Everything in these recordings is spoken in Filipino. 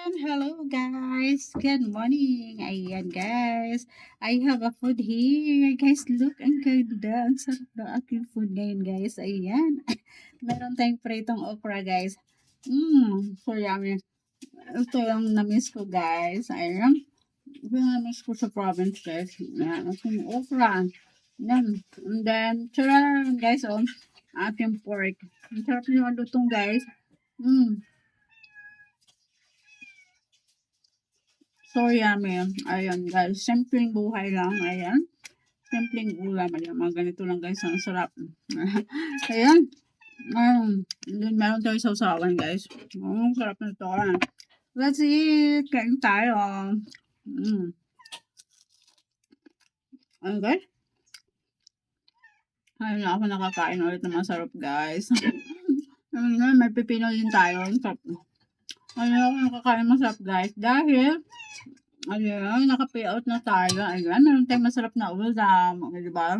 Hello guys! Good morning! Ayan guys, I have a food here. Guys, look, ang ganda. Ang sarap ng aking food ngayon guys. Ayan. Meron tayong pritong okra guys. So yummy. Ito yung na-miss ko guys. Ayan. Ito yung na-miss ko sa province guys. Ayan. Ito yung okra. Ayan. And then, tara guys, ating pork. Ang sarap yung lutong guys. Mmm. So yummy. Ayan guys, simpleng buhay lang. Ayan. Simpleng ulam. Ayan, mga ganito lang guys. Ang sarap. Ayan. Then meron tayo sausawan guys. Sarap na ito. Let's eat. Kain tayo. Mm. Ayan guys. Ayun na ako nakakain ulit ng masarap guys. Ayun, may pipino din tayo. Sarap. Ayun ako nakakain masarap guys. Dahil ayun, naka-payout na tayo. Ayan, meron tayong masarap na ulam. Okay, diba?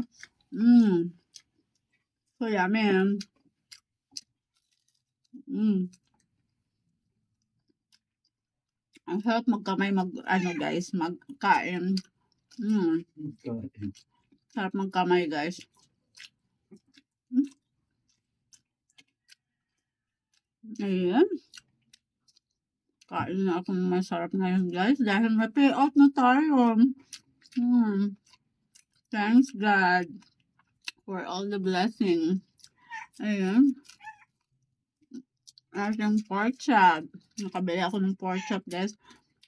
So yummy. Ang sarap magkamay guys, magkain. Sarap magkamay guys. Ayan. Kain na akong masarap ngayon guys dahil may payout na tayo. Thanks God for all the blessing. Ayan. Ating pork chop. Nakabili ako ng pork chop guys.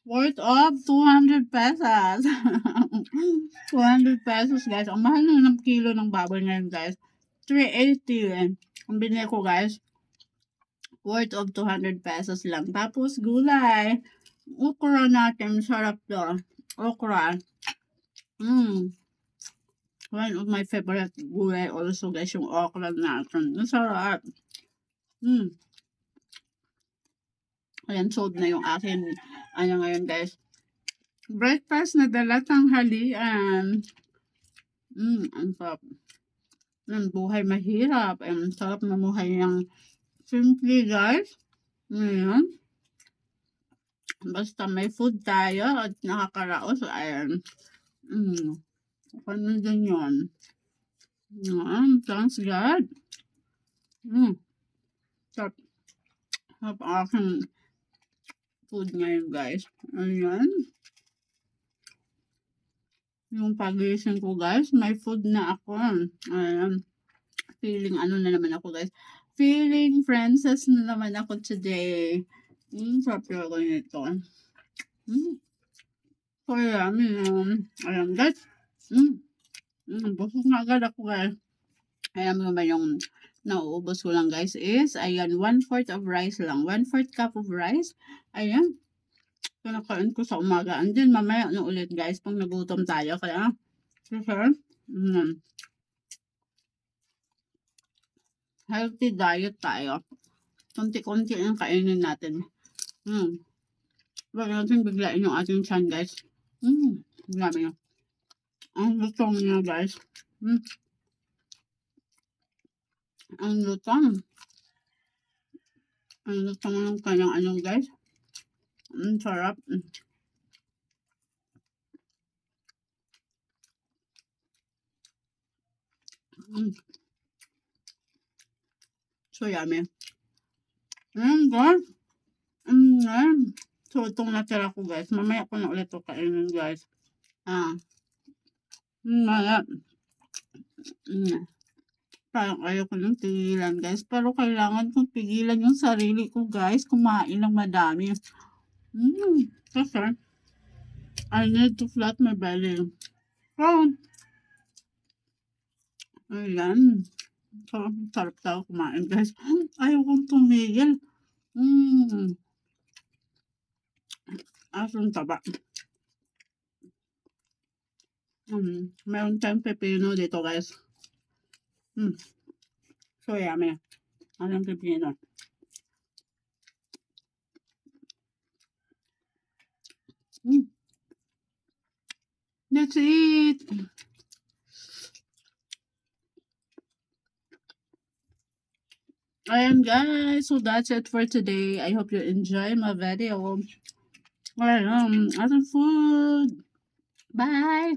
Worth of 200 pesos. 200 pesos guys. Ang mahal na ng kilo ng baboy ngayon guys. 380. Ang binili ko guys. Worth of 200 pesos lang. Tapos gulay. Okra natin. Sarap to. Okra. One of my favorite gulay also guys. Yung okra natin. Ang sarap. Ayan, sold na yung akin. Ano ngayon guys. Breakfast na dala tanghalian. Ang sarap. Ang buhay mahirap. Ang sarap na buhay ng simple guys. Ayan. Basta may food tayo at nakakaraos. Ayan. Ano din yun. Thanks God. Sarap. Sarap aking food ngayon guys. Ayan. Yung pagising ko guys, may food na ako. Ayan. Feeling ano na naman ako guys. Feeling princess na naman ako today. Sarap yung ako nito. So yummy. Ayan guys. Busog na agad ako guys. Ayan mo naman yung nauubos ko lang guys is, ayan, 1/4 of rice lang. 1/4 cup of rice. Ayan. Kinakain ko sa umaga. And then mamaya na ulit guys pag nagutom tayo. Kaya, healthy diet tayo. Konti-konti ang kainin natin. Huwag natin biglain yung ating tiyan guys. Dami na. Ang lutong niya guys. Ang lutong. Ang lutong ng kanyang ano guys. Ang sarap. So yummy. Guys. So itong natira ko guys. Mamaya ko na ulit ito kainin guys. Mamaya. Parang ayoko nang pigilan guys. Pero kailangan kong pigilan yung sarili ko guys. Kumain ng madami. Kasi I need to flat my belly. So, ayan. So, sarap daw kumain guys. Ayokong tumigil. Asong taba. Meron tayong pepino dito guys. So yummy. Anong pepino? That's it. Ayan guys, so that's it for today. I hope you enjoy my video. Ating food. Bye!